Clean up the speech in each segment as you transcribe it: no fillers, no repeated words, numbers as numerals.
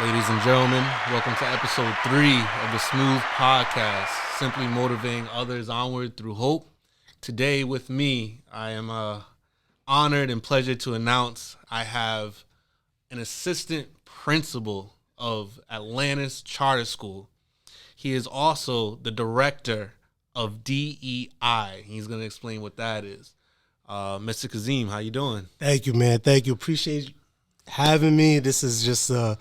Ladies and gentlemen, welcome to episode 3 of the Smooth Podcast, simply motivating others onward through hope. Today with me, I am honored and pleasured to announce I have an assistant principal of Atlantis Charter School. He is also the director of DEI. He's going to explain what that is. Mr. Zeem, how you doing? Thank you, man. Thank you. Appreciate you having me. This is just a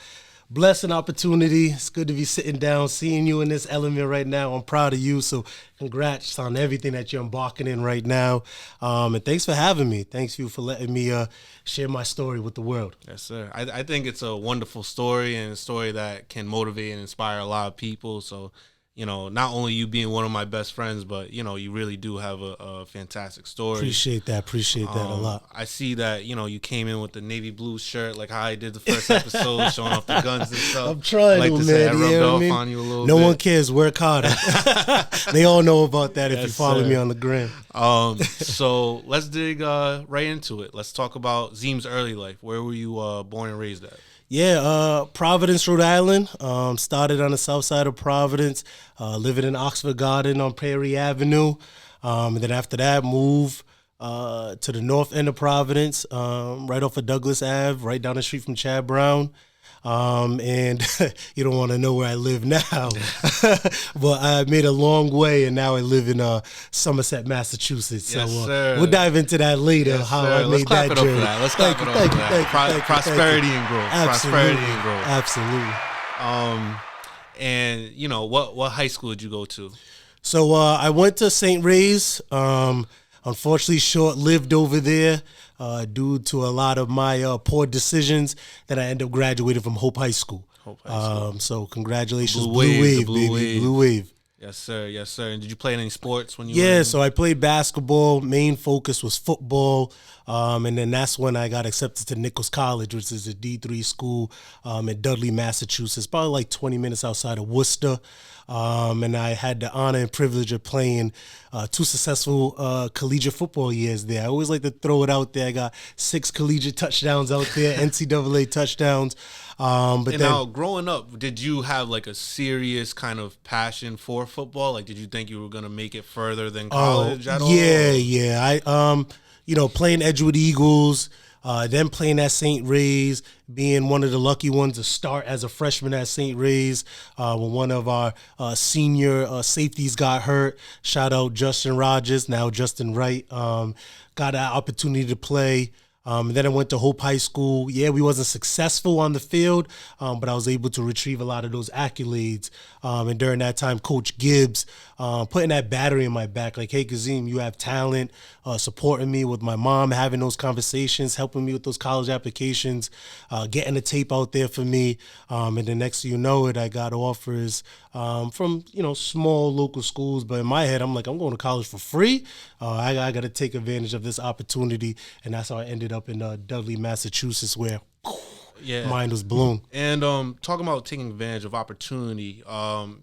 blessing opportunity. It's good to be sitting down, seeing you in this element right now. I'm proud of you. So congrats on everything that you're embarking in right now. And thanks for having me. Thanks you for letting me share my story with the world. Yes, sir. I think it's a wonderful story and a story that can motivate and inspire a lot of people. So, you know, not only you being one of my best friends, but, you know, you really do have a fantastic story. Appreciate that a lot. I see that, you know, you came in with the navy blue shirt like how I did the first episode, showing off the guns and stuff. I'm trying like to, man. man. I rubbed off on you a little no bit. one cares. Work harder. They all know about that if Yes, you follow sir. me on the gram. So let's dig right into it. Let's talk about Zeem's early life. Where were you born and raised at? Yeah, Providence, Rhode Island. Started on the south side of Providence, living in Oxford Garden on Prairie Avenue. And then after that, moved to the north end of Providence, right off of Douglas Ave, right down the street from Chad Brown. And you don't want to know where I live now, but I made a long way, and now I live in Somerset, Massachusetts. Yes, so sir. we'll dive into that later. Yes, how sir. I Let's made clap that it up journey. for that. Let's clap it up for that. Prosperity and growth. Absolutely. Prosperity and growth. Absolutely. And you know what high school did you go to? So I went to St. Ray's. Unfortunately, short-lived over there due to a lot of my poor decisions. Then I ended up graduating from Hope High School. So congratulations, Blue Wave, Blue Wave. Blue Wave. Yes, sir. Yes, sir. And did you play in any sports when you? Yeah, were so I played basketball. Main focus was football. And then that's when I got accepted to Nichols College, which is a D3 school in Dudley, Massachusetts, probably like 20 minutes outside of Worcester. And I had the honor and privilege of playing 2 successful collegiate football years there. I always like to throw it out there. I got 6 collegiate touchdowns out there, NCAA touchdowns. Now, growing up, did you have like a serious kind of passion for football? Like, did you think you were gonna make it further than college at all? Yeah. I playing Edgewood Eagles, then playing at St. Ray's, being one of the lucky ones to start as a freshman at St. Ray's when one of our senior safeties got hurt. Shout out Justin Rogers, now Justin Wright. Got an opportunity to play. Then I went to Hope High School. Yeah, we wasn't successful on the field, but I was able to retrieve a lot of those accolades. And during that time, Coach Gibbs putting that battery in my back, like, hey, Kazim, you have talent, supporting me with my mom, having those conversations, helping me with those college applications, getting the tape out there for me. And the next thing you know it, I got offers from, small local schools. But in my head, I'm like, I'm going to college for free. I got to take advantage of this opportunity. And that's how I ended up in Dudley, Massachusetts, where mind was blown. And talking about taking advantage of opportunity,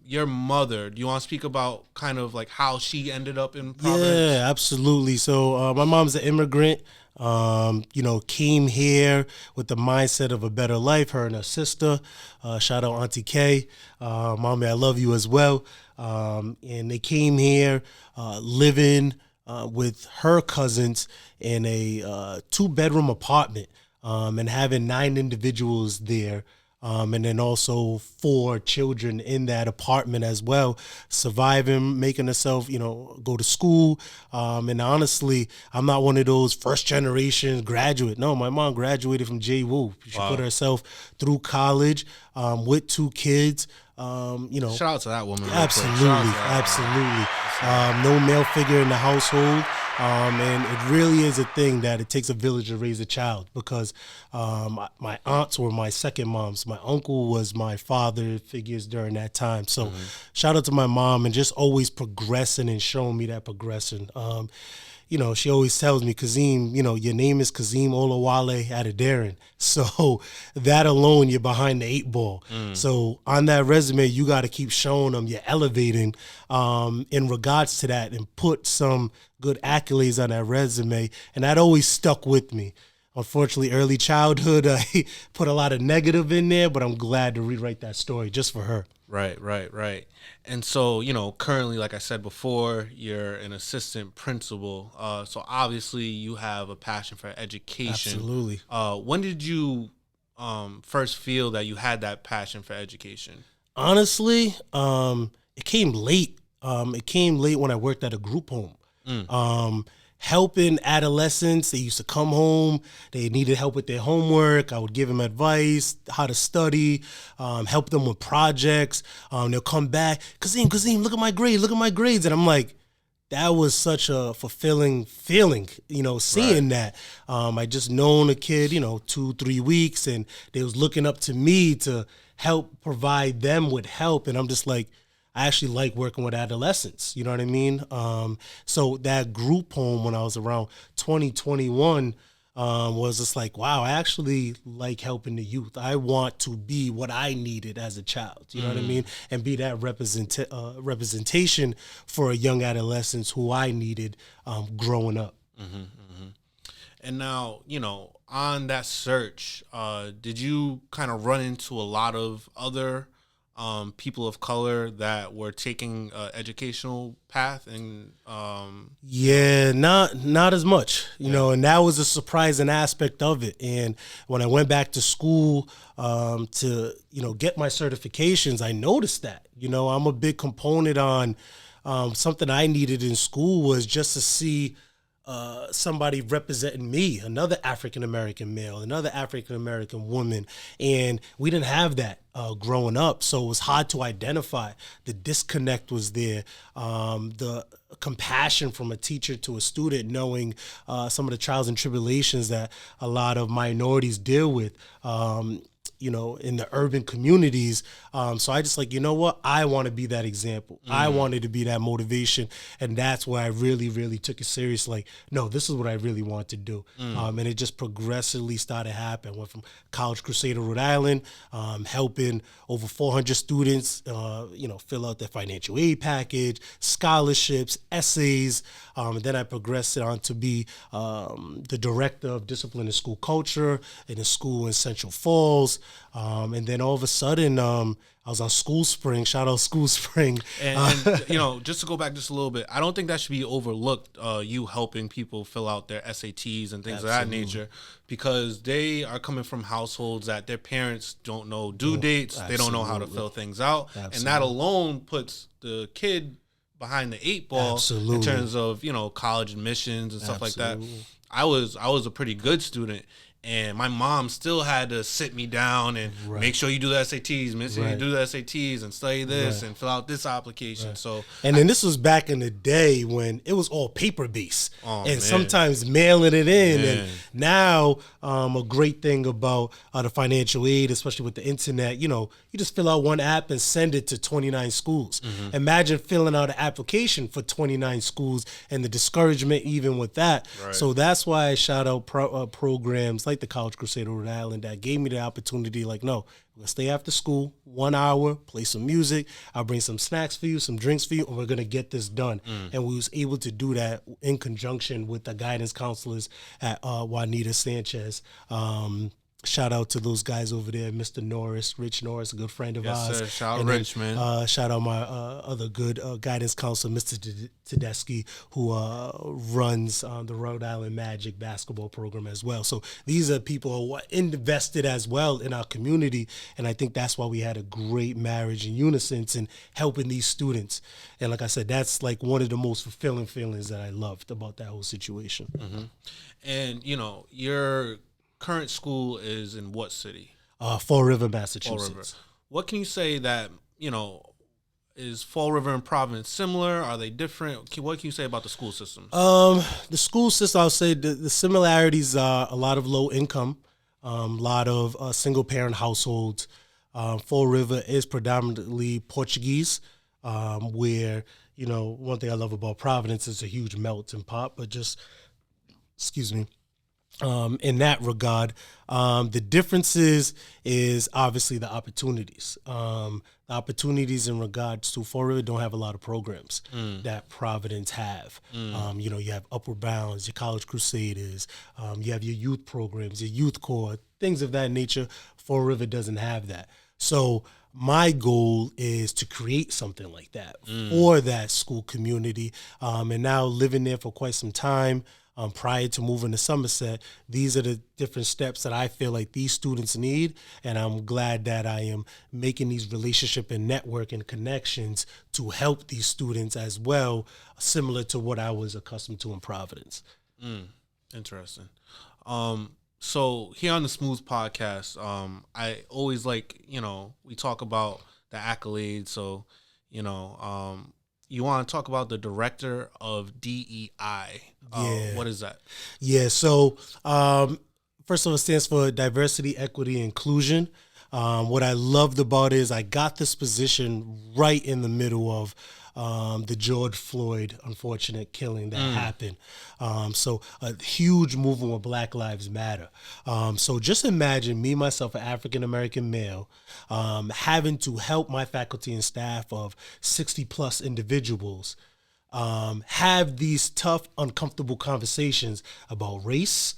your mother, do you want to speak about kind of like how she ended up in Providence? Yeah, absolutely. So my mom's an immigrant. Came here with the mindset of a better life, her and her sister. Shout out Auntie Kay. Mommy, I love you as well. And they came here living with her cousins in a 2-bedroom apartment and having 9 individuals there. And then also 4 children in that apartment as well, surviving, making herself, go to school. And honestly, I'm not one of those first generation graduate. No, my mom graduated from JWU. She put herself through college with 2 kids. Shout out to that woman. Absolutely. No male figure in the household. And it really is a thing that it takes a village to raise a child, because my aunts were my second moms. My uncle was my father figures during that time. So shout out to my mom, and just always progressing and showing me that progression. She always tells me, Kazim, your name is Kazim Olawale Adederin. So that alone, you're behind the 8 ball. So on that resume, you got to keep showing them you're elevating in regards to that, and put some good accolades on that resume. And that always stuck with me. unfortunately, early childhood, I put a lot of negative in there, but I'm glad to rewrite that story just for her. Right. And so, currently, like I said before, you're an assistant principal. So obviously you have a passion for education. Absolutely. When did you first feel that you had that passion for education? Honestly, it came late. It came late when I worked at a group home. Helping adolescents. They used to come home. They needed help with their homework. I would give them advice, how to study, help them with projects. They'll come back, Kazeem, look at my grades. And I'm like, that was such a fulfilling feeling, seeing that. I just known a kid, 2-3 weeks, and they was looking up to me to help provide them with help. And I'm just like, I actually like working with adolescents. You know what I mean? So that group home when I was around 2021 was just like, wow, I actually like helping the youth. I want to be what I needed as a child. You know what I mean? And be that representation for a young adolescents who I needed growing up. And now, on that search, did you kind of run into a lot of other people of color that were taking educational path? And yeah, not as much, and that was a surprising aspect of it. And when I went back to school to get my certifications, I noticed that. I'm a big component on something I needed in school was just to see somebody representing me, another African-American male, another African-American woman. And we didn't have that growing up. So it was hard to identify. The disconnect was there. The compassion from a teacher to a student, knowing some of the trials and tribulations that a lot of minorities deal with. In the urban communities. So I just like, what? I want to be that example. I wanted to be that motivation. And that's where I really, really took it serious. Like, no, this is what I really want to do. And it just progressively started happening. Went from College Crusader, Rhode Island, helping over 400 students, fill out their financial aid package, scholarships, essays. And then I progressed on to be the director of discipline and school culture in a school in Central Falls. And then all of a sudden, I was on School Spring. Shout out School Spring. And just to go back just a little bit, I don't think that should be overlooked, you helping people fill out their SATs and things of that nature, because they are coming from households that their parents don't know due dates. They don't know how to fill things out. And that alone puts the kid behind the 8 ball in terms of, college admissions and stuff like that. I was a pretty good student. And my mom still had to sit me down and make sure you do the SATs, make sure you do the SATs and study this and fill out this application. So, and then this was back in the day when it was all paper based and sometimes mailing it in. And now a great thing about the financial aid, especially with the internet, you just fill out one app and send it to 29 schools. Imagine filling out an application for 29 schools and the discouragement even with that. So that's why I shout out programs like the College Crusader Rhode Island that gave me the opportunity, like, no, we're going to stay after school, 1 hour, play some music, I'll bring some snacks for you, some drinks for you, and we're going to get this done. And we was able to do that in conjunction with the guidance counselors at Juanita Sanchez. Shout out to those guys over there, Mr. Norris, Rich Norris, a good friend of ours. Sir. Shout out Rich, man. Shout out my other good guidance counselor, Mr. Tedeschi, who runs the Rhode Island Magic basketball program as well. So these are people who are invested as well in our community, and I think that's why we had a great marriage in unison in helping these students. And like I said, that's like one of the most fulfilling feelings that I loved about that whole situation. And, your current school is in what city? Fall River, Massachusetts. Fall River. What can you say that, is Fall River and Providence similar? Are they different? What can you say about the school systems? The school system, I'll say the similarities are a lot of low income, a lot of single parent households. Fall River is predominantly Portuguese, where, one thing I love about Providence is a huge melting pot, but just, excuse me. In that regard, the differences is obviously the opportunities. The the opportunities in regards to Fall River don't have a lot of programs that Providence have. You know, you have Upward Bounds, your College Crusaders, you have your youth programs, your youth corps, things of that nature. Fall River doesn't have that. So my goal is to create something like that for that school community. And now living there for quite some time, prior to moving to Somerset, these are the different steps that I feel like these students need. And I'm glad that I am making these relationship and network and connections to help these students as well, similar to what I was accustomed to in Providence. Interesting. So here on the Smooth podcast, I always like, you know, we talk about the accolades. So, you know, you want to talk about the director of DEI. What is that? Yeah. So, first of all, it stands for Diversity, Equity, Inclusion. What I loved about it is I got this position right in the middle of the George Floyd unfortunate killing that happened. So a huge movement with Black Lives Matter. So just imagine me, myself, an African-American male, having to help my faculty and staff of 60 plus individuals have these tough, uncomfortable conversations about race,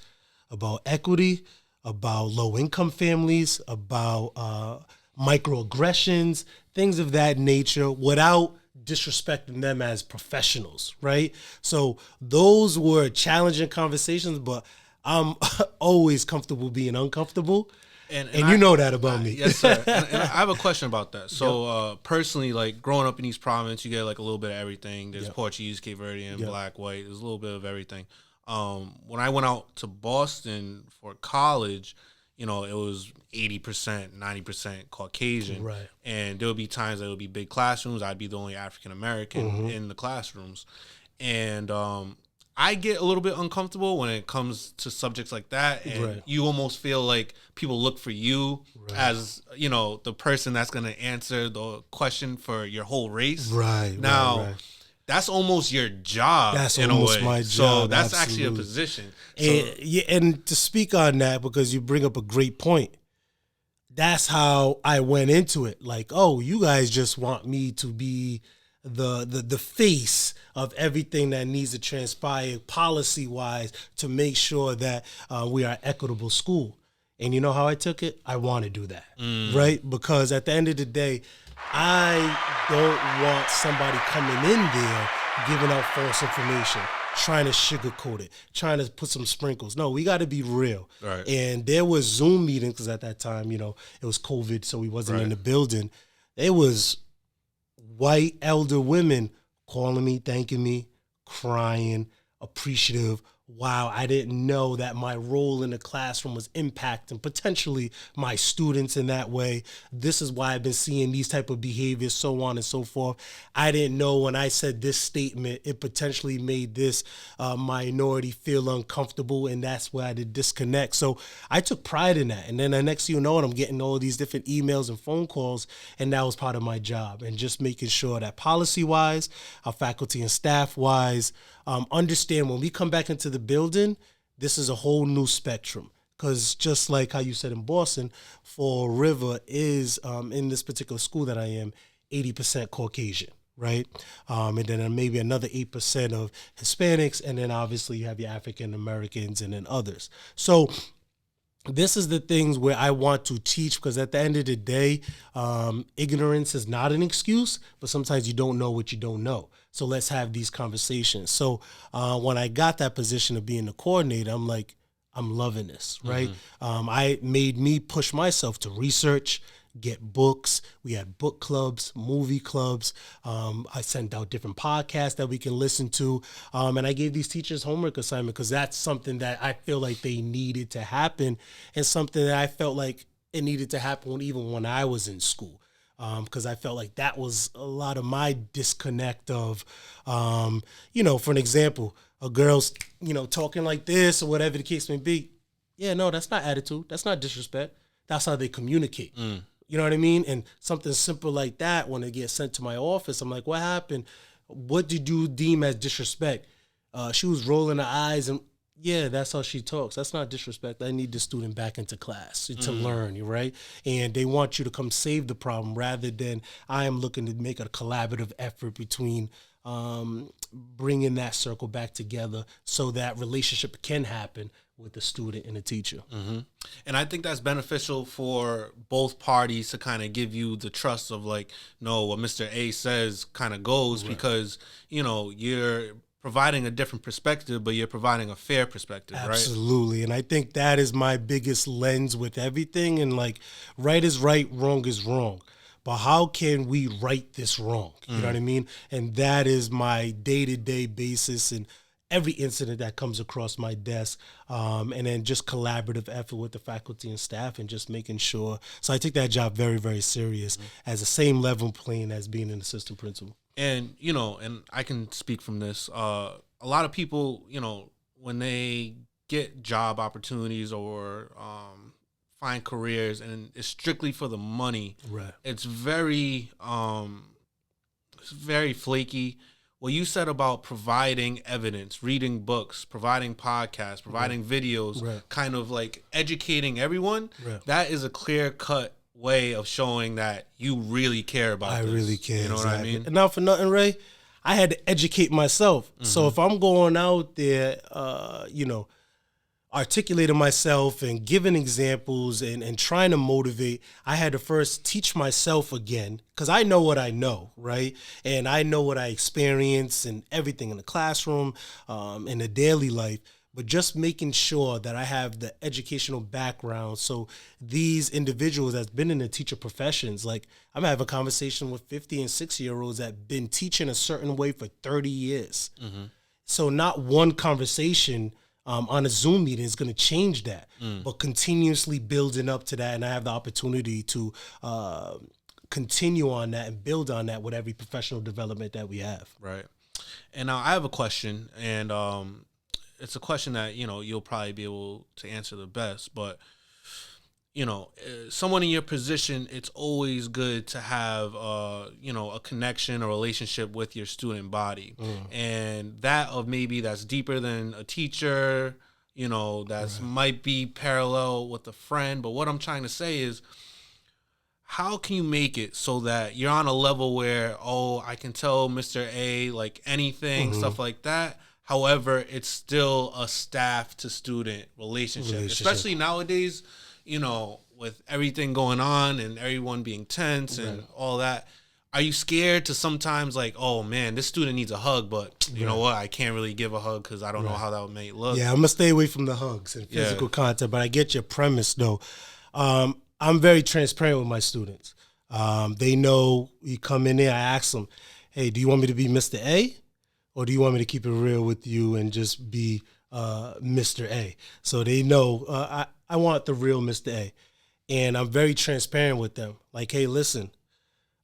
about equity, about low-income families, about microaggressions, things of that nature, without disrespecting them as professionals, right? So those were challenging conversations, but I'm always comfortable being uncomfortable. And you know that about me. Yes, sir. and I have a question about that. So personally, like growing up in East Providence, you get like a little bit of everything. There's Portuguese, Cape Verdean, Black, white. There's a little bit of everything. When I went out to Boston for college, you know, it was 80%, 90% Caucasian. Right. And there would be times that it would be big classrooms. I'd be the only African-American in the classrooms. And I get a little bit uncomfortable when it comes to subjects like that. And you almost feel like people look for you as, you know, the person that's going to answer the question for your whole race. Right. Now, that's almost your job. That's in almost a way. my job. So that's absolutely. actually a position. So, and to speak on that, because you bring up a great point, that's how I went into it. Like, oh, you guys just want me to be the face of everything that needs to transpire policy wise to make sure that we are an equitable school. And you know how I took it? I want to do that, right? Because at the end of the day, I don't want somebody coming in there giving out false information, trying to sugarcoat it, trying to put some sprinkles. No, we got to be real. Right. And there was Zoom meetings, because at that time, you know, it was COVID, so we wasn't in the building. It was white elder women calling me, thanking me, crying, appreciative. Wow, I didn't know that my role in the classroom was impacting potentially my students in that way. This is why I've been seeing these type of behaviors, so on and so forth. I didn't know when I said this statement, it potentially made this minority feel uncomfortable, and that's where I did disconnect. So I took pride in that. And then the next thing you know, I'm getting all these different emails and phone calls, and that was part of my job. And just making sure that policy-wise, our faculty and staff-wise, understand when we come back into the building, this is a whole new spectrum. Because just like how you said in Boston, Fall River is, in this particular school that I am, 80% Caucasian, right? And then maybe another 8% of Hispanics, and then obviously you have your African Americans and then others. So this is the things where I want to teach, because at the end of the day, ignorance is not an excuse, but sometimes you don't know what you don't know. So let's have these conversations. So when I got that position of being the coordinator, I'm like, I'm loving this, right? I made me push myself to research, get books. We had book clubs, movie clubs. I sent out different podcasts that we can listen to. And I gave these teachers homework assignment, because that's something that I feel like they needed to happen, and something that I felt like it needed to happen even when I was in school. Because I felt like that was a lot of my disconnect of, you know, for an example, a girl's, you know, talking like this or whatever the case may be. Yeah, no, that's not attitude. That's not disrespect. That's how they communicate. You know what I mean? And something simple like that, when it gets sent to my office, I'm like, what happened? What did you deem as disrespect? She was rolling her eyes, and yeah, that's how she talks. That's not disrespect. I need the student back into class to learn, right? And they want you to come save the problem rather than I am looking to make a collaborative effort between bringing that circle back together so that relationship can happen with the student and the teacher. And I think that's beneficial for both parties to kind of give you the trust of like, no, what Mr. A says kind of goes because, you know, you're providing a different perspective, but you're providing a fair perspective, right? Absolutely. And I think that is my biggest lens with everything. And like, right is right, wrong is wrong. But how can we right this wrong? You know what I mean? And that is my day-to-day basis and every incident that comes across my desk. And then just collaborative effort with the faculty and staff and just making sure. So I take that job very, very serious as the same level playing as being an assistant principal. And, you know, and I can speak from this. A lot of people, you know, when they get job opportunities or find careers and it's strictly for the money, Right. it's very flaky. What you said about providing evidence, reading books, providing podcasts, providing videos, kind of like educating everyone, that is a clear-cut way of showing that you really care about this. I really care. You know what I mean? And not for nothing, Ray, I had to educate myself. So if I'm going out there, you know, articulating myself and giving examples and trying to motivate, I had to first teach myself again because I know what I know, right? And I know what I experience and everything in the classroom, in the daily life. But just making sure that I have the educational background so these individuals that's been in the teacher professions, like I'm having a conversation with 50 and 60-year-olds that have been teaching a certain way for 30 years. So not one conversation on a Zoom meeting is going to change that, but continuously building up to that. And I have the opportunity to continue on that and build on that with every professional development that we have. Right. And now I have a question, and it's a question that, you know, you'll probably be able to answer the best, but, you know, someone in your position, it's always good to have, you know, a connection or relationship with your student body. And that of maybe that's deeper than a teacher, you know, that's might be parallel with a friend. But what I'm trying to say is, how can you make it so that you're on a level where, oh, I can tell Mr. A like anything, stuff like that. However, it's still a staff to student relationship, especially nowadays, you know, with everything going on and everyone being tense and all that. Are you scared to sometimes like, oh man, this student needs a hug, but you know what? I can't really give a hug because I don't know how that may look. Yeah, I'm going to stay away from the hugs and physical contact, but I get your premise though. I'm very transparent with my students. They know you come in there, I ask them, hey, do you want me to be Mr. A? Or do you want me to keep it real with you and just be Mr. A? So they know I want the real Mr. A. And I'm very transparent with them. Like, hey, listen,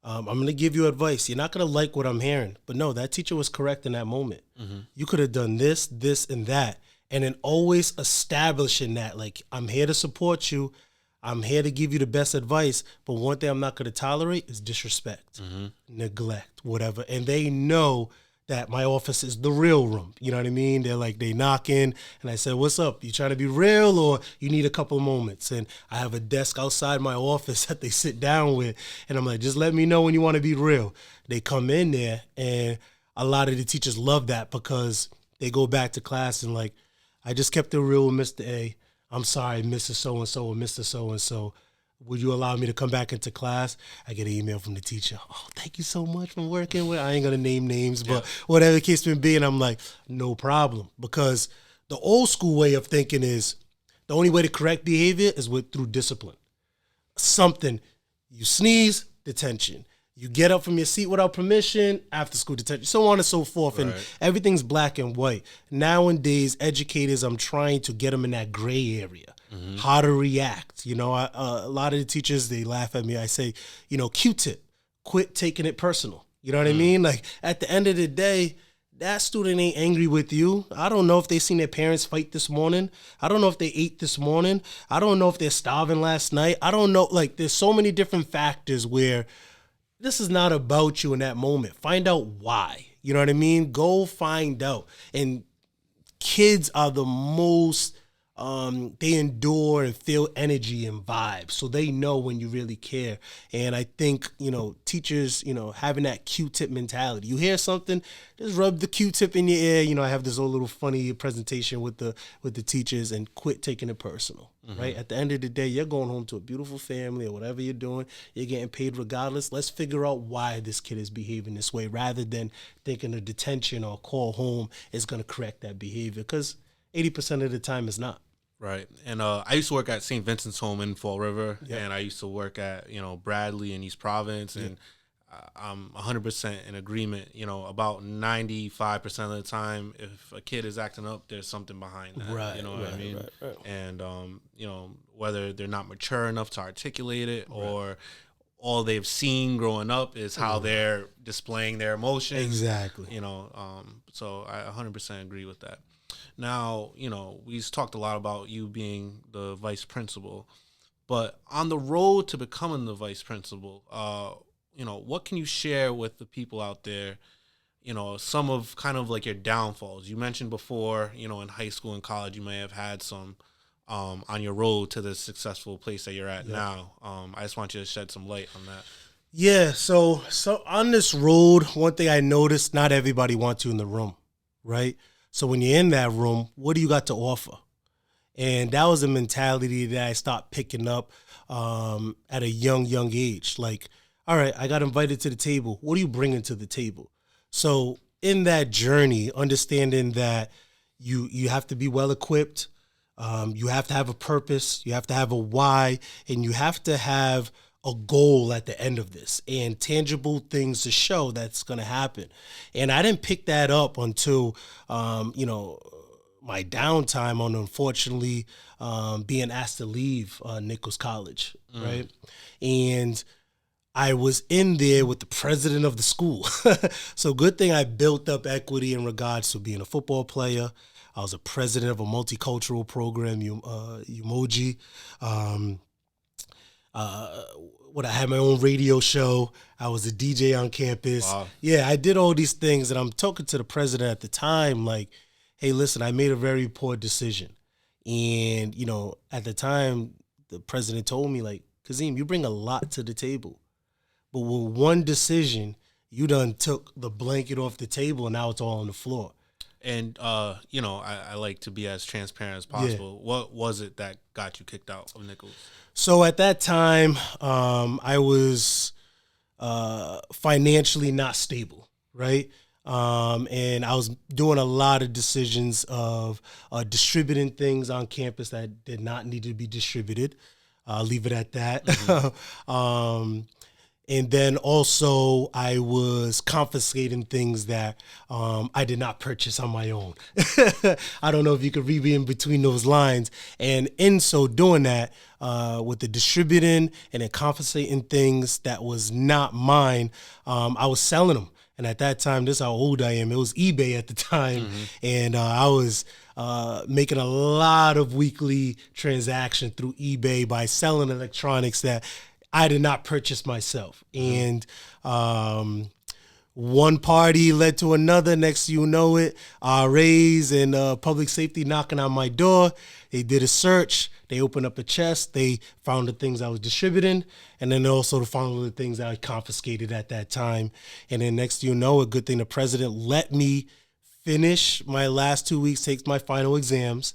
I'm going to give you advice. You're not going to like what I'm hearing. But no, that teacher was correct in that moment. You could have done this, this, and that. And then always establishing that, like, I'm here to support you. I'm here to give you the best advice. But one thing I'm not going to tolerate is disrespect, neglect, whatever. And they know that my office is the real room. You know what I mean? They're like, they knock in and I said, what's up? You trying to be real or you need a couple of moments? And I have a desk outside my office that they sit down with. And I'm like, just let me know when you want to be real. They come in there and a lot of the teachers love that because they go back to class and like, I just kept it real with Mr. A. I'm sorry, Mrs. So-and-so or Mr. So-and-so. Would you allow me to come back into class? I get an email from the teacher. Oh, thank you so much for working with. I ain't going to name names, but whatever the case may be. And I'm like, no problem. Because the old school way of thinking is the only way to correct behavior is through discipline. Something, you sneeze, detention. You get up from your seat without permission, after school detention, so on and so forth. And everything's black and white. Nowadays, educators, I'm trying to get them in that gray area. How to react. You know, a lot of the teachers, they laugh at me. I say, you know, Q-tip, quit taking it personal. You know what I mean? Like, at the end of the day, that student ain't angry with you. I don't know if they seen their parents fight this morning. I don't know if they ate this morning. I don't know if they're starving last night. I don't know. Like, there's so many different factors where this is not about you in that moment. Find out why. You know what I mean? Go find out. And kids are the most, they endure and feel energy and vibes. So they know when you really care. And I think, teachers, having that Q-tip mentality. You hear something, just rub the Q-tip in your ear. I have this old little funny presentation with the teachers, and quit taking it personal, right? At the end of the day, you're going home to a beautiful family or whatever you're doing. You're getting paid regardless. Let's figure out why this kid is behaving this way, rather than thinking a detention or a call home is going to correct that behavior, because 80% of the time it's not. Right. And I used to work at St. Vincent's Home in Fall River, and I used to work at, Bradley in East Province, and I'm 100% in agreement. About 95% of the time, if a kid is acting up, there's something behind that. Right, You know what I mean? right. And, whether they're not mature enough to articulate it, or all they've seen growing up is how they're displaying their emotions. Exactly. So I 100% agree with that. Now, we've talked a lot about you being the vice principal, but on the road to becoming the vice principal, what can you share with the people out there, some of kind of like your downfalls? You mentioned before, in high school and college, you may have had some on your road to the successful place that you're at now. I just want you to shed some light on that. Yeah, so on this road, one thing I noticed, not everybody wants you in the room, right? So when you're in that room, what do you got to offer? And that was a mentality that I started picking up at a young age. Like, all right, I got invited to the table. What are you bringing to the table? So in that journey, understanding that you have to be well equipped, you have to have a purpose, you have to have a why, and you have to have a goal at the end of this and tangible things to show that's going to happen. And I didn't pick that up until, my downtime on, unfortunately, being asked to leave Nichols College, right? And I was in there with the president of the school. So good thing I built up equity in regards to being a football player. I was a president of a multicultural program, Umoji. I had my own radio show. I was a DJ on campus. Wow. Yeah, I did all these things, and I'm talking to the president at the time like, hey, listen, I made a very poor decision. And, at the time, the president told me, like, Kazim, you bring a lot to the table. But with one decision, you done took the blanket off the table, and now it's all on the floor. And, I like to be as transparent as possible. Yeah. What was it that got you kicked out of Nichols? So at that time, I was financially not stable, right? And I was doing a lot of decisions of distributing things on campus that did not need to be distributed. I'll leave it at that. Mm-hmm. And then also I was confiscating things that I did not purchase on my own. I don't know if you could read in between those lines. And in so doing that, with the distributing and then confiscating things that was not mine, I was selling them. And at that time, this is how old I am. It was eBay at the time. Mm-hmm. And I was making a lot of weekly transactions through eBay by selling electronics that I did not purchase myself. And one party led to another. Next you know it, RAs and public safety knocking on my door. They did a search. They opened up a chest. They found the things I was distributing. And then also found the things that I confiscated at that time. And then next you know it, good thing the president let me finish my last 2 weeks, take my final exams.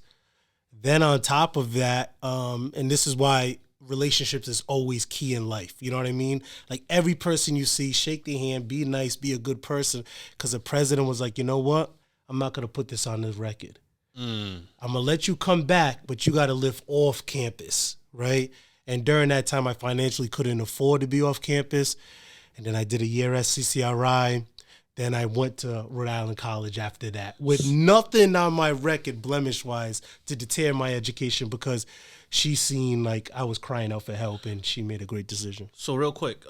Then on top of that, and this is why relationships is always key in life. You know what I mean? Like every person you see, shake their hand, be nice, be a good person. Because the president was like, you know what? I'm not going to put this on the record. I'm going to let you come back, but you got to live off campus, right? And during that time, I financially couldn't afford to be off campus. And then I did a year at CCRI. Then I went to Rhode Island College after that with nothing on my record blemish-wise to deter my education, because she seen like I was crying out for help, and she made a great decision. So real quick,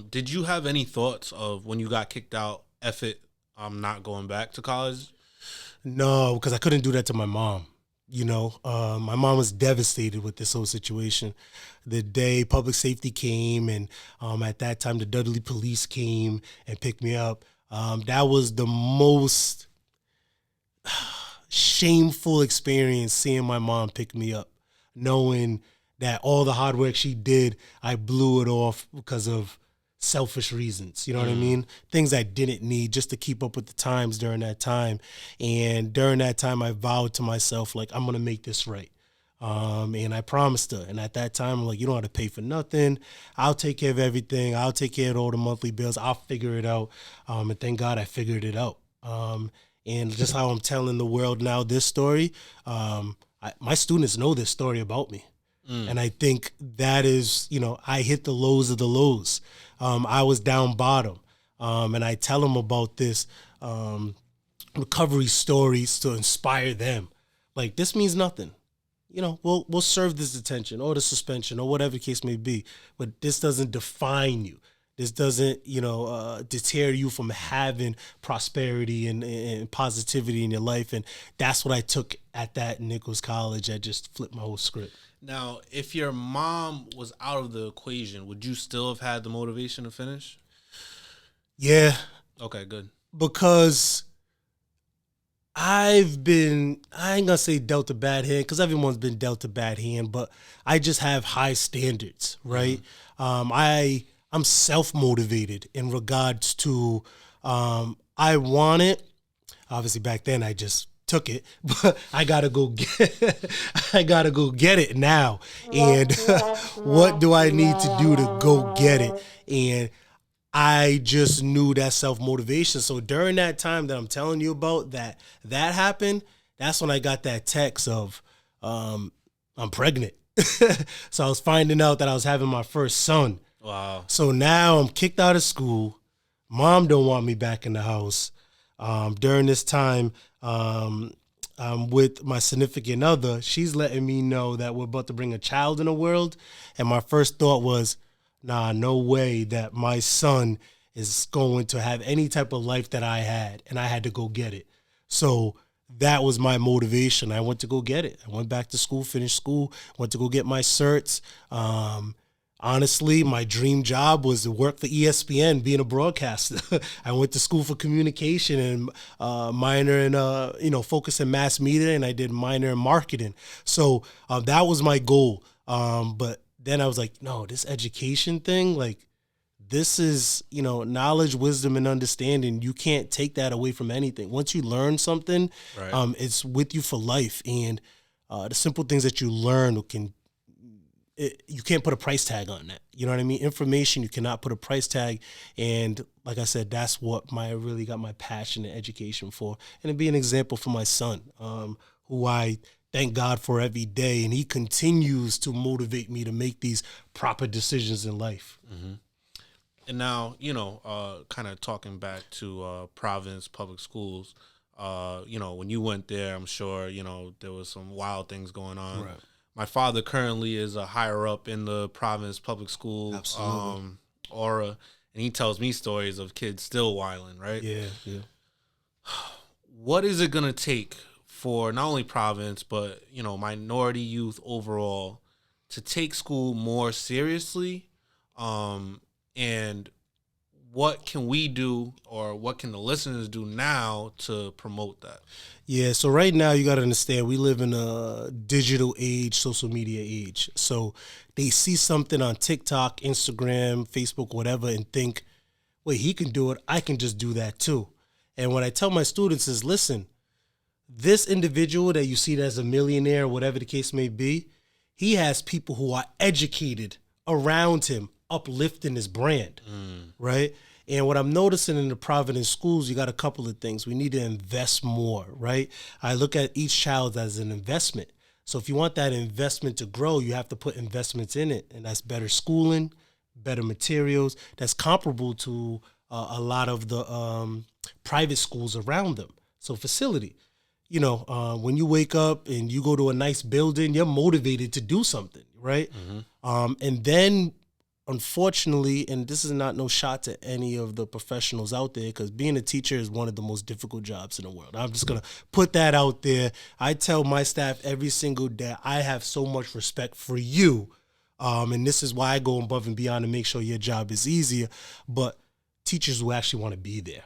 did you have any thoughts of when you got kicked out, F it, I'm not going back to college? No, because I couldn't do that to my mom. My mom was devastated with this whole situation. The day public safety came, and at that time the Dudley police came and picked me up. That was the most, shameful experience seeing my mom pick me up, knowing that all the hard work she did, I blew it off because of selfish reasons. You know what I mean? Things I didn't need just to keep up with the times during that time. And during that time, I vowed to myself, like, I'm going to make this right. And I promised her. And at that time, I'm like, you don't have to pay for nothing. I'll take care of everything. I'll take care of all the monthly bills. I'll figure it out. And thank God I figured it out. And just how I'm telling the world now this story, my students know this story about me. And I think that is, I hit the lows of the lows. I was down bottom. And I tell them about this recovery stories to inspire them. Like, this means nothing. We'll serve this detention or the suspension or whatever the case may be, but this doesn't define you. This doesn't, deter you from having prosperity and positivity in your life. And that's what I took at that Nichols College. I just flipped my whole script. Now, if your mom was out of the equation, would you still have had the motivation to finish? Yeah. Okay, good. Because I ain't gonna say dealt a bad hand, because everyone's been dealt a bad hand, but I just have high standards, right? I'm self-motivated in regards to I want it. Obviously, back then I just took it, but I gotta go get it now. And what do I need to do to go get it? And I just knew that self-motivation. So during that time that I'm telling you about that happened, that's when I got that text of I'm pregnant. So I was finding out that I was having my first son. Wow. So now I'm kicked out of school. Mom don't want me back in the house. During this time, I'm with my significant other. She's letting me know that we're about to bring a child in the world. And my first thought was, nah, no way that my son is going to have any type of life that I had. And I had to go get it. So that was my motivation. I went to go get it. I went back to school, finished school, went to go get my certs. Honestly, my dream job was to work for ESPN, being a broadcaster. I went to school for communication and minor in, focus in mass media, and I did minor in marketing. So that was my goal. But then I was like, no, this education thing, like, this is, knowledge, wisdom, and understanding. You can't take that away from anything. Once you learn something, right, it's with you for life. And the simple things that you learn you can't put a price tag on that. You know what I mean? Information, you cannot put a price tag. And like I said, that's what I really got my passion in education for. And to be an example for my son, who I thank God for every day. And he continues to motivate me to make these proper decisions in life. Mm-hmm. And now, kind of talking back to Providence Public Schools, when you went there, I'm sure, there was some wild things going on. Right. My father currently is a higher up in the Providence Public School aura, and he tells me stories of kids still wilding, right? Yeah. What is it going to take for not only Providence, but, minority youth overall to take school more seriously? And what can we do, or what can the listeners do now to promote that? Yeah, so right now you got to understand we live in a digital age, social media age. So they see something on TikTok, Instagram, Facebook, whatever, and think, wait, he can do it. I can just do that too. And what I tell my students is, listen, this individual that you see as a millionaire, whatever the case may be, he has people who are educated around him, uplifting his brand, right? And what I'm noticing in the Providence schools, you got a couple of things. We need to invest more, right? I look at each child as an investment. So if you want that investment to grow, you have to put investments in it. And that's better schooling, better materials. That's comparable to a lot of the private schools around them. So facility. When you wake up and you go to a nice building, you're motivated to do something, right? Mm-hmm. And then, unfortunately, and this is not no shot to any of the professionals out there, because being a teacher is one of the most difficult jobs in the world. I'm just going to put that out there. I tell my staff every single day, I have so much respect for you. And this is why I go above and beyond to make sure your job is easier. But teachers who actually want to be there,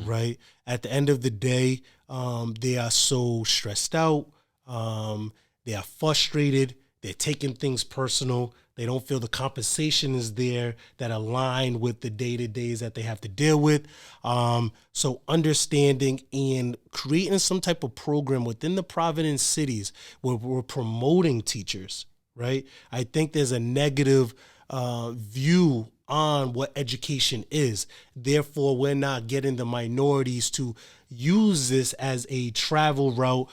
right? At the end of the day, They are so stressed out. They are frustrated. They're taking things personal. They don't feel the compensation is there that align with the day-to-days that they have to deal with. So understanding and creating some type of program within the Providence cities where we're promoting teachers, right? I think there's a negative view on what education is. Therefore, we're not getting the minorities to use this as a travel route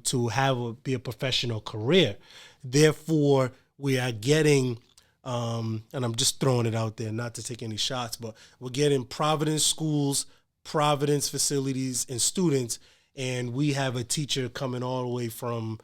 to be a professional career. Therefore, we are getting, and I'm just throwing it out there, not to take any shots, but we're getting Providence schools, Providence facilities, and students, and we have a teacher coming all the way from,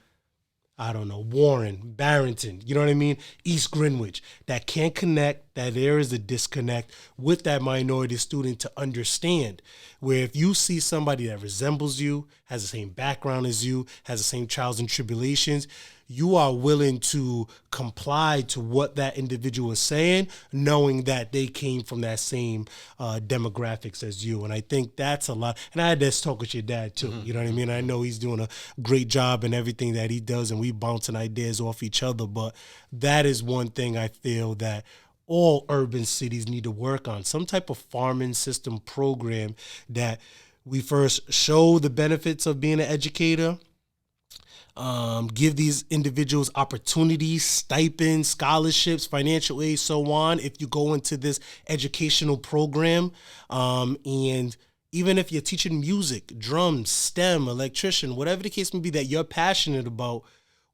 I don't know, Warren, Barrington, you know what I mean? East Greenwich, that can't connect, that there is a disconnect with that minority student to understand. Where if you see somebody that resembles you, has the same background as you, has the same trials and tribulations, you are willing to comply to what that individual is saying, knowing that they came from that same demographics as you. And I think that's a lot. And I had this talk with your dad too. You know what I mean? I know he's doing a great job in everything that he does, and we bouncing ideas off each other. But that is one thing I feel that all urban cities need to work on, some type of farming system program that we first show the benefits of being an educator, give these individuals opportunities, stipends, scholarships, financial aid, so on, if you go into this educational program. And even if you're teaching music, drums, STEM, electrician, whatever the case may be that you're passionate about,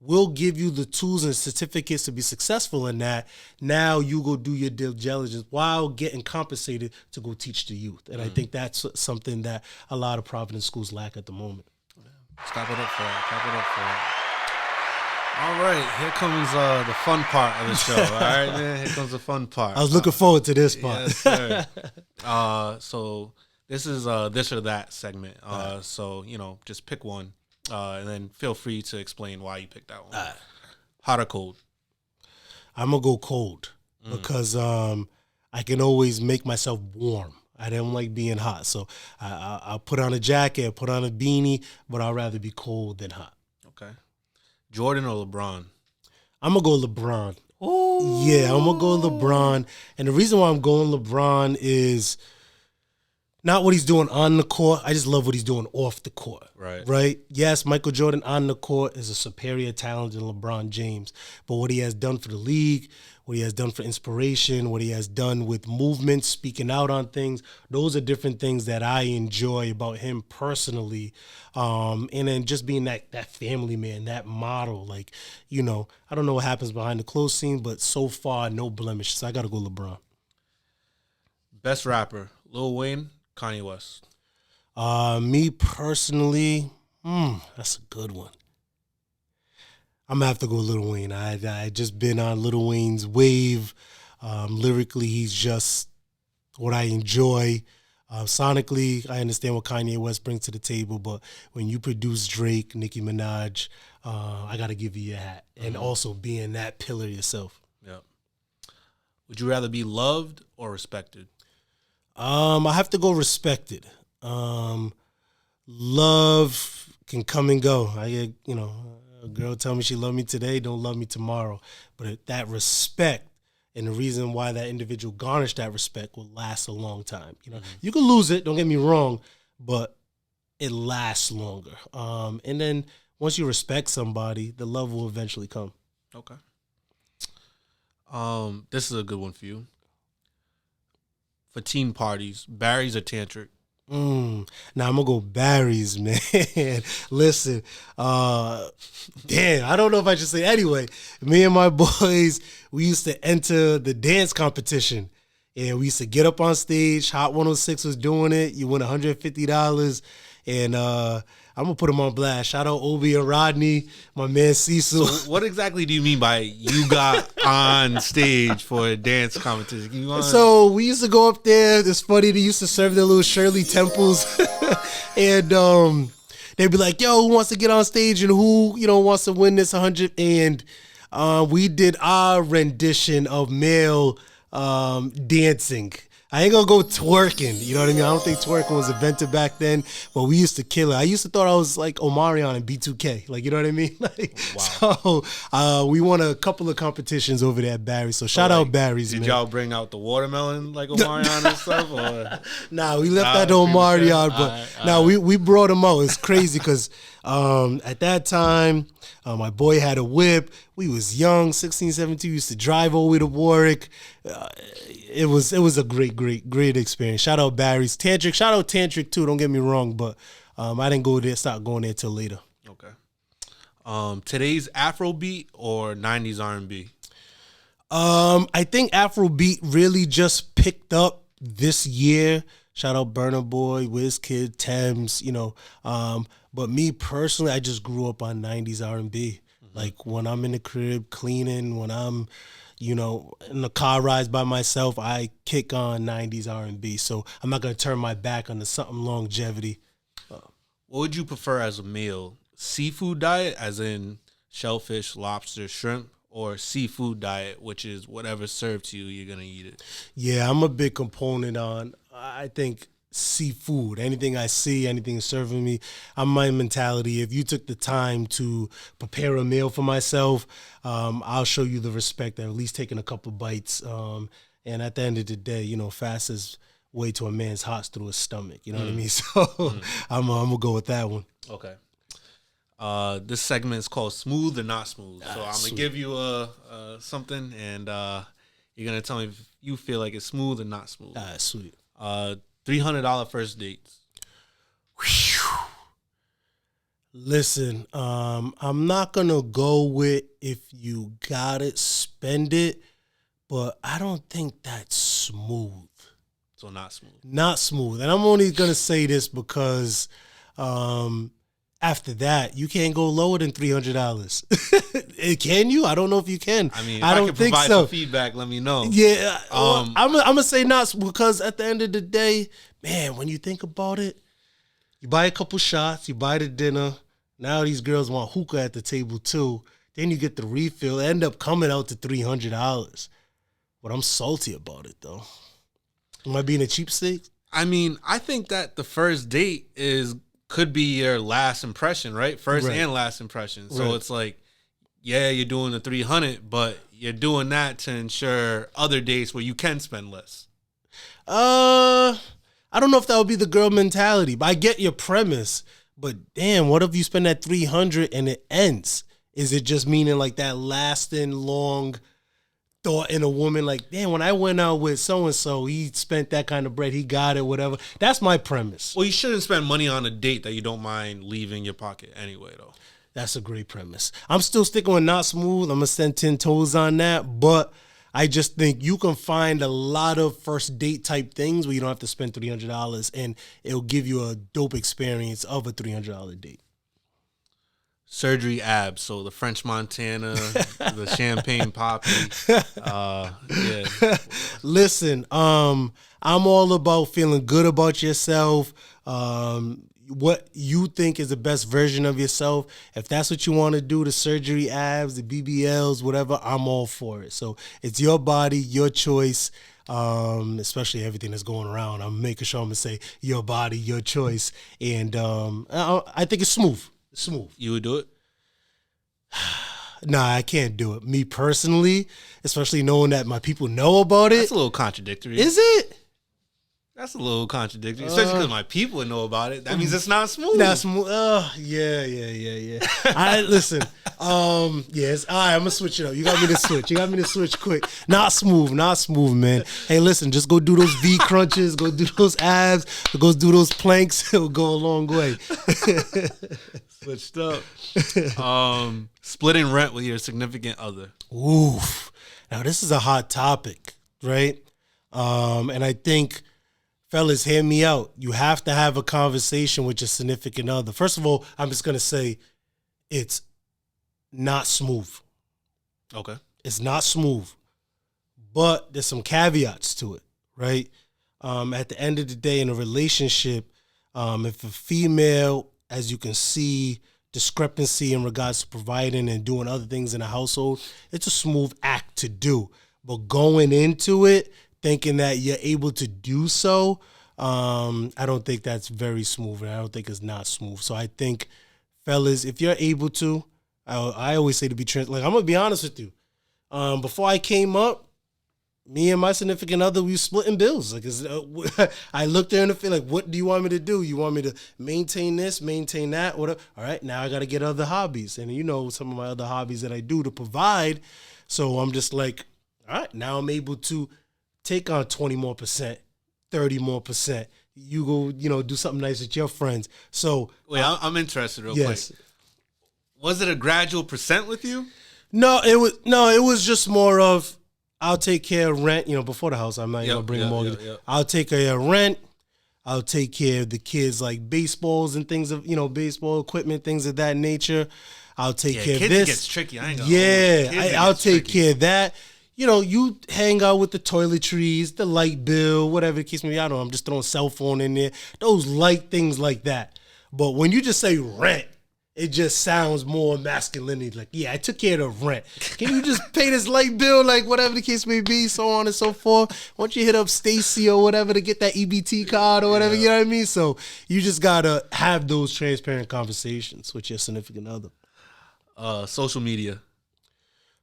we'll give you the tools and certificates to be successful in that. Now you go do your due diligence while getting compensated to go teach the youth. And I think that's something that a lot of Providence schools lack at the moment. Clap it up for it. Clap it up for it. All right, here comes the fun part of the show. All right, man, here comes the fun part. I was looking forward to this part. Yes, sir. So this is this or that segment. So, just pick one, and then feel free to explain why you picked that one. Hot or cold? I'm going to go cold because I can always make myself warm. I don't like being hot. So I'll put on a jacket, put on a beanie, but I'd rather be cold than hot. Okay. Jordan or LeBron? I'm going to go LeBron. Ooh. Yeah, I'm going to go LeBron. And the reason why I'm going LeBron is not what he's doing on the court. I just love what he's doing off the court. Right? Yes, Michael Jordan on the court is a superior talent than LeBron James. But what he has done for the league, what he has done for inspiration, what he has done with movement, speaking out on things, those are different things that I enjoy about him personally. And then just being that family man, that model. Like, I don't know what happens behind the close scene, but so far, no blemish. So I got to go LeBron. Best rapper, Lil Wayne, Kanye West? Me personally, that's a good one. I'm going to have to go Lil Wayne. I just been on Lil Wayne's wave. Lyrically, he's just what I enjoy. Sonically, I understand what Kanye West brings to the table, but when you produce Drake, Nicki Minaj, I got to give you your hat. And also being that pillar yourself. Yeah. Would you rather be loved or respected? I have to go respected. Love can come and go. I get, a girl tell me she loved me today, don't love me tomorrow. But that respect and the reason why that individual garnished that respect will last a long time. You can lose it, don't get me wrong, but it lasts longer. And then once you respect somebody, the love will eventually come. Okay. This is a good one for you. For teen parties, Barry's or Tantric? Now I'm gonna go Barry's, man. Listen, damn, I don't know if I should say. Anyway, me and my boys, we used to enter the dance competition, and we used to get up on stage. Hot 106 was doing it. You win $150, and I'm gonna put them on blast. Shout out Obi and Rodney, my man Cecil. So what exactly do you mean by you got on stage for a dance competition? So we used to go up there. It's funny, they used to serve their little Shirley Temples, and they'd be like, "Yo, who wants to get on stage and who wants to win this 100?" And we did our rendition of male dancing. I ain't gonna go twerking. You know what I mean? I don't think twerking was invented back then, but we used to kill it. I used to thought I was like Omarion in B2K. Like, you know what I mean? Like, Wow. So we won a couple of competitions over there at Barry's. So shout out Barry's, did man. y'all bring out the watermelon like Omarion and stuff? Or? Nah, we left that to Omarion, but we brought him out. It's crazy because at that time, my boy had a whip. We was young, 16, 17. We used to drive all the way to Warwick. It was a great experience. Shout out Barry's. Tantric. Shout out Tantric too. Don't get me wrong, but I didn't go there. Start going there till later. Okay. Today's Afrobeat or 90s R&B? I think Afrobeat really just picked up this year. Shout out Burna Boy, Wizkid, Thames. You know. But me personally, I just grew up on 90s R&B. Mm-hmm. Like when I'm in the crib cleaning, when I'm, in the car rides by myself, I kick on 90s R&B. So I'm not going to turn my back on something longevity. What would you prefer as a meal? Seafood diet, as in shellfish, lobster, shrimp, or seafood diet, which is whatever's served to you, you're going to eat it? Yeah, I'm a big component on, I think, seafood. Anything I see, anything serving me, I'm my mentality. If you took the time to prepare a meal for myself, I'll show you the respect of at least taking a couple bites. And at the end of the day, fast is way to a man's heart through his stomach. You know what I mean? So I'm gonna go with that one. Okay. This segment is called Smooth or Not Smooth. So I'm gonna give you something, and you're gonna tell me if you feel like it's smooth or not smooth. Sweet. $300 first dates. Whew. Listen, I'm not gonna go with if you got it, spend it, but I don't think that's smooth. So not smooth. Not smooth. And I'm only gonna say this because after that, you can't go lower than $300. Can you? I don't know if you can. I mean, if I don't can think provide so. Some feedback, let me know. Yeah, I'm gonna say not, because at the end of the day, man, when you think about it, you buy a couple shots, you buy the dinner. Now these girls want hookah at the table too. Then you get the refill. It end up coming out to $300. But I'm salty about it though. Am I being a cheapskate? I mean, I think that the first date could be your last impression, right? First and last impression. So it's like, yeah, you're doing the 300, but you're doing that to ensure other dates where you can spend less. I don't know if that would be the girl mentality, but I get your premise. But damn, what if you spend that 300 and it ends? Is it just meaning like that lasting long thought in a woman? Like, damn, when I went out with so-and-so, he spent that kind of bread, he got it, whatever. That's my premise. Well, you shouldn't spend money on a date that you don't mind leaving your pocket anyway, though. That's a great premise. I'm still sticking with not smooth. I'm going to stand 10 toes on that. But I just think you can find a lot of first date type things where you don't have to spend $300 and it'll give you a dope experience of a $300 date. Surgery abs, so the French Montana, the champagne poppy. Yeah. Listen, I'm all about feeling good about yourself. What you think is the best version of yourself. If that's what you want to do, the surgery abs, the BBLs, whatever, I'm all for it. So it's your body, your choice. Especially everything that's going around. I'm making sure I'm gonna say your body, your choice, and I think it's smooth. Smooth. You would do it? Nah, I can't do it. Me personally, especially knowing that my people know about it. That's a little contradictory. Is it? That's a little contradictory, especially because my people know about it. That means it's not smooth. Not smooth. Yeah. All right, listen. Yes. All right, I'm gonna switch it up. You got me to switch quick. Not smooth, man. Hey, listen, just go do those V crunches, go do those abs, go do those planks. It'll go a long way. Switched up. Splitting rent with your significant other. Oof. Now this is a hot topic, right? And I think, fellas, hear me out. You have to have a conversation with your significant other. First of all, I'm just going to say it's not smooth. Okay. It's not smooth. But there's some caveats to it, right? At the end of the day, in a relationship, if a female, as you can see, discrepancy in regards to providing and doing other things in the household, it's a smooth act to do. But going into it, thinking that you're able to do so, I don't think that's very smooth, and I don't think it's not smooth. So I think, fellas, if you're able to, I always say to be like, I'm gonna be honest with you. Before I came up, me and my significant other, we were splitting bills. Like, I looked there in the face, like, what do you want me to do? You want me to maintain this, maintain that? Whatever. All right, now I got to get other hobbies. And some of my other hobbies that I do to provide. So I'm just like, all right, now I'm able to take on 20 more percent, 30 more percent. You go, do something nice with your friends. So wait, I'm interested real quick. Was it a gradual percent with you? No, it was just more of, I'll take care of rent, before the house. I'm not going to bring a mortgage. I'll take care of rent. I'll take care of the kids, like baseballs and things of, baseball equipment, things of that nature. I'll take care of this. Kids gets tricky. I ain't gonna I'll take care of that. You hang out with the toiletries, the light bill, whatever the case may be. I don't know. I'm just throwing cell phone in there. Those light things like that. But when you just say rent, it just sounds more masculinity. Like, yeah, I took care of the rent. Can you just pay this light bill, like whatever the case may be, so on and so forth? Why don't you hit up Stacy or whatever to get that EBT card or whatever, you know what I mean? So you just got to have those transparent conversations with your significant other. Social media.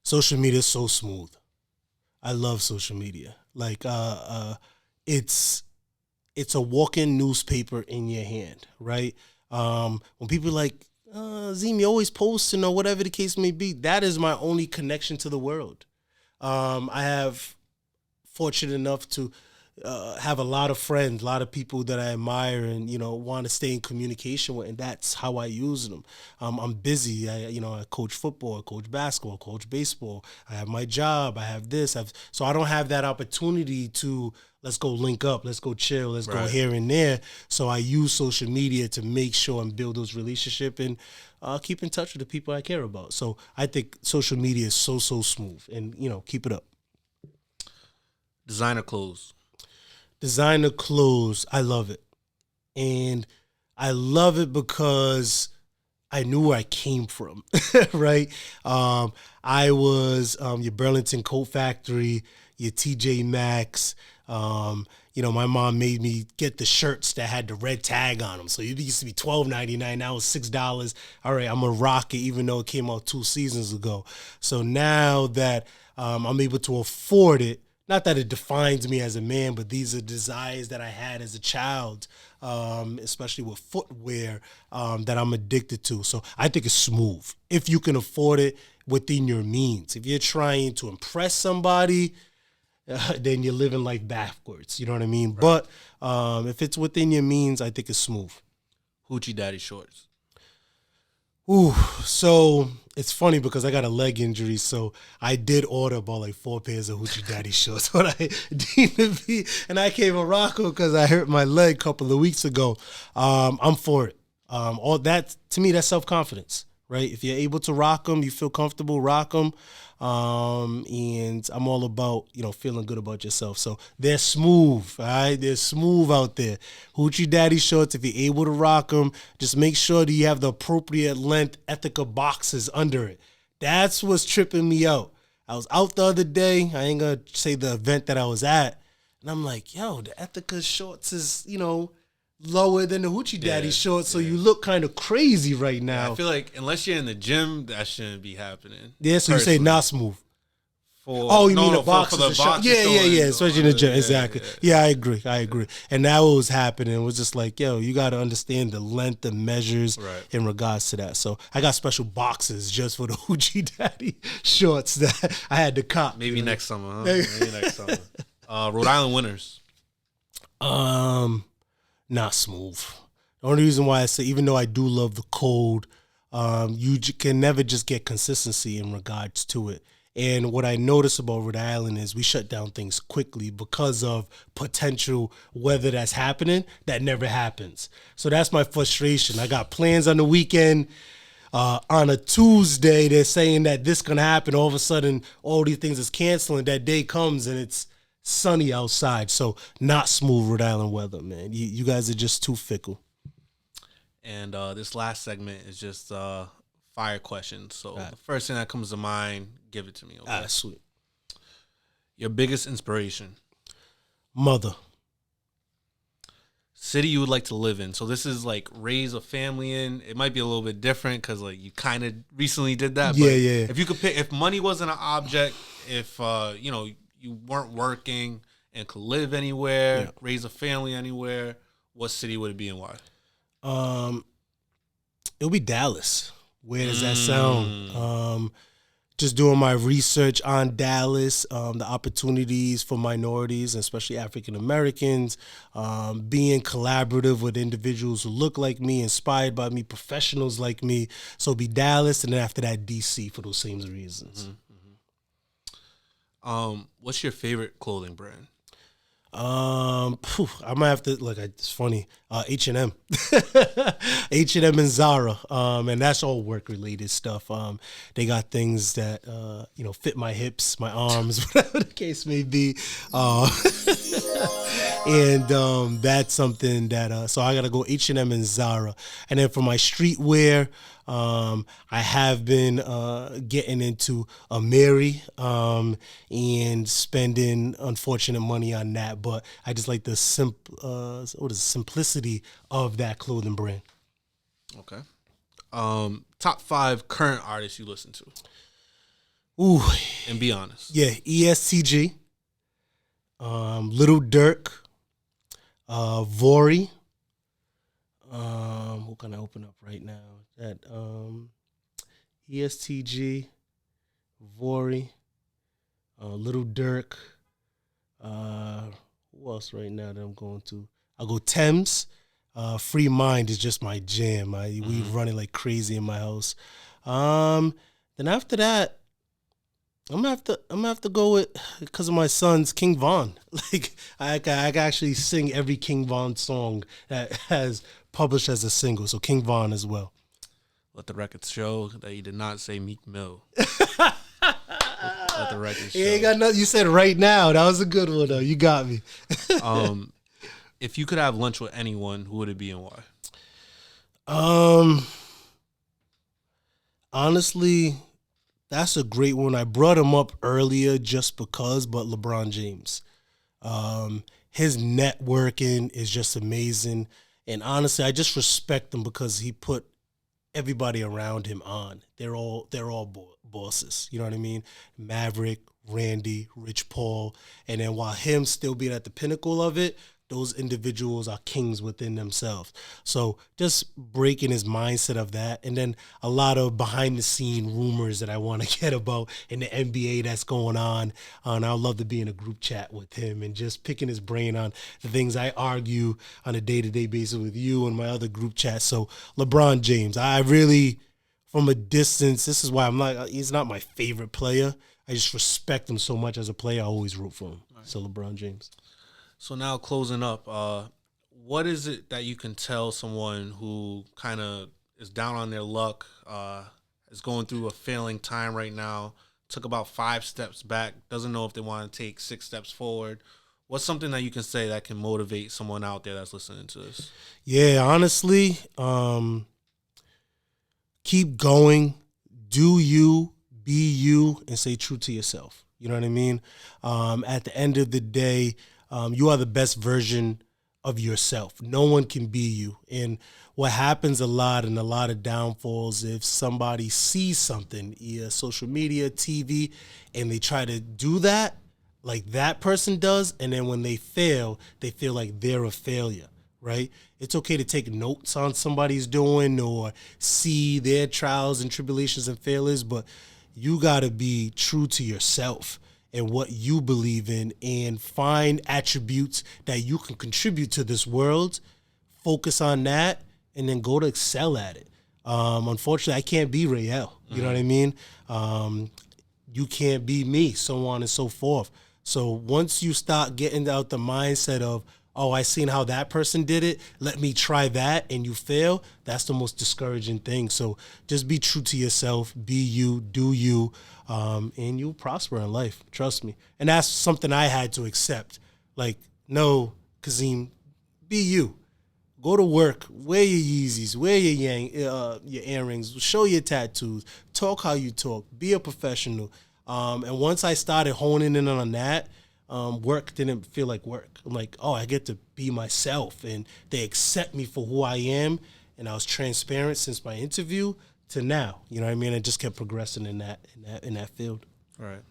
Social media is so smooth. I love social media. Like, it's a walking newspaper in your hand, right? When people like, Zeem, you always posting or whatever the case may be, that is my only connection to the world. I have fortunate enough to have a lot of friends, a lot of people that I admire and, want to stay in communication with, and that's how I use them. I'm busy. I coach football, I coach basketball, I coach baseball. I have my job. I have this. So I don't have that opportunity to, let's go link up, let's go chill, let's go here and there. So I use social media to make sure and build those relationships and keep in touch with the people I care about. So I think social media is so smooth, and, keep it up. Designer clothes. Designer clothes, I love it. And I love it because I knew where I came from, right? I was your Burlington Coat Factory, your TJ Maxx. My mom made me get the shirts that had the red tag on them. So it used to be $12.99, now it's $6. All right, I'm going to rock it even though it came out 2 seasons ago. So now that I'm able to afford it, not that it defines me as a man, but these are desires that I had as a child, especially with footwear that I'm addicted to. So I think it's smooth if you can afford it within your means. If you're trying to impress somebody, then you're living life backwards. You know what I mean? Right. But if it's within your means, I think it's smooth. Hoochie Daddy shorts. Ooh, so it's funny because I got a leg injury, so I did order about like 4 pairs of Hoochie Daddy shorts. What I deemed to be, and I came a Rocco because I hurt my leg a couple of weeks ago. I'm for it. All that, to me, that's self-confidence, right? If you're able to rock them, you feel comfortable, rock them. And I'm all about, feeling good about yourself. So they're smooth, all right? They're smooth out there. Hoochie Daddy shorts, if you're able to rock them, just make sure that you have the appropriate length Ethica boxes under it. That's what's tripping me out. I was out the other day. I ain't going to say the event that I was at. And I'm like, yo, the Ethica shorts is, lower than the Hoochie Daddy shorts, so you look kind of crazy right now. Yeah, I feel like unless you're in the gym, that shouldn't be happening. Yeah, so you say not smooth. You mean the boxes? For the boxes yeah, especially in the gym. Exactly. Yeah, I agree. And that was happening. It was just like, yo, you got to understand the length and measures in regards to that. So I got special boxes just for the Hoochie Daddy shorts that I had to cop. Maybe next summer, huh? Maybe next summer. Rhode Island winters. Not smooth. The only reason why I say, even though I do love the cold, you can never just get consistency in regards to it. And what I notice about Rhode Island is we shut down things quickly because of potential weather that's happening that never happens. So that's my frustration. I got plans on the weekend. On a Tuesday, they're saying that this going to happen. All of a sudden, all these things is canceling. That day comes and it's sunny outside. So not smooth Rhode Island weather, man. You guys are just too fickle. And this last segment is just fire questions. So the first thing that comes to mind, give it to me. Okay? Sweet. Your biggest inspiration? Mother. City you would like to live in. So this is like raise a family in. It might be a little bit different because like you kind of recently did that. Yeah, but yeah. If you could pick, if money wasn't an object, if you weren't working and could live anywhere, raise a family anywhere, what city would it be and why? It'll be Dallas. Where does that sound? Just doing my research on Dallas, the opportunities for minorities, especially African Americans, being collaborative with individuals who look like me, inspired by me, professionals like me. So it'll be Dallas, and then after that, DC for those same reasons. What's your favorite clothing brand? I'm gonna have to it's funny. H&M, H&M and Zara, and that's all work related stuff. They got things that fit my hips, my arms, whatever the case may be, and that's something that. So I gotta go H&M and Zara, and then for my streetwear. I have been getting into a Mary and spending unfortunate money on that, but I just like the simplicity of that clothing brand. Okay. Top 5 current artists you listen to. Ooh, and be honest. Yeah, ESTG, Little Durk, Vori. What can I open up right now? That ESTG, Vori, Little Durk. Who else right now that I'm going to? I'll go Thames. Free Mind is just my jam. We run it like crazy in my house. Then after that, I'm gonna have to go with, because of my son's, King Von. Like I can actually sing every King Von song that has published as a single. So King Von as well. Let the records show that you did not say Meek Mill. Let the records show. You ain't got nothing. You said right now. That was a good one though. You got me. If you could have lunch with anyone, who would it be and why? Honestly, that's a great one. I brought him up earlier just because, but LeBron James. His networking is just amazing. And honestly, I just respect him because he put everybody around him on. They're all bosses. You know what I mean? Maverick, Randy, Rich Paul. And then while him still being at the pinnacle of it, those individuals are kings within themselves. So just breaking his mindset of that. And then a lot of behind the scene rumors that I want to get about in the NBA that's going on. And I'd love to be in a group chat with him and just picking his brain on the things I argue on a day-to-day basis with you and my other group chats. So LeBron James, I really, from a distance, this is why he's not my favorite player. I just respect him so much as a player. I always root for him. Right. So LeBron James. So now closing up, what is it that you can tell someone who kind of is down on their luck, is going through a failing time right now, took about 5 steps back, doesn't know if they want to take 6 steps forward? What's something that you can say that can motivate someone out there that's listening to this? Yeah, honestly, keep going, do you, be you, and stay true to yourself. You know what I mean? At the end of the day, you are the best version of yourself. No one can be you. And what happens a lot and a lot of downfalls, if somebody sees something, either social media, TV, and they try to do that like that person does, and then when they fail, they feel like they're a failure, right? It's okay to take notes on somebody's doing or see their trials and tribulations and failures, but you got to be true to yourself and what you believe in, and find attributes that you can contribute to this world, focus on that, and then go to excel at it. Unfortunately, I can't be Rael. You know what I mean? You can't be me, so on and so forth. So once you start getting out the mindset of, oh, I seen how that person did it, let me try that, and you fail, that's the most discouraging thing. So just be true to yourself, be you, do you, and you'll prosper in life. Trust me. And that's something I had to accept. Like, no, Kazeem, be you. Go to work, wear your Yeezys, wear your earrings, show your tattoos, talk how you talk, be a professional. And once I started honing in on that, work didn't feel like work. I'm like, oh, I get to be myself, and they accept me for who I am. And I was transparent since my interview to now. You know what I mean? I just kept progressing in that field. All right.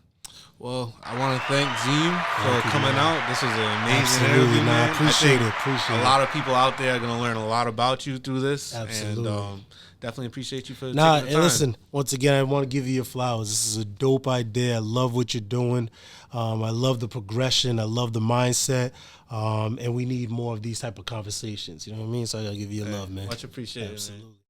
Well, I want to thank Zeem for coming out. This was an amazing Absolutely, interview, man. I appreciate it. A lot of people out there are going to learn a lot about you through this. Absolutely. And definitely appreciate you for taking Nah, the and time. listen, once again, I want to give you your flowers. This is a dope idea. I love what you're doing. I love the progression. I love the mindset. And we need more of these type of conversations. You know what I mean? So I got to give you your love, man. Much appreciated, Absolutely. man.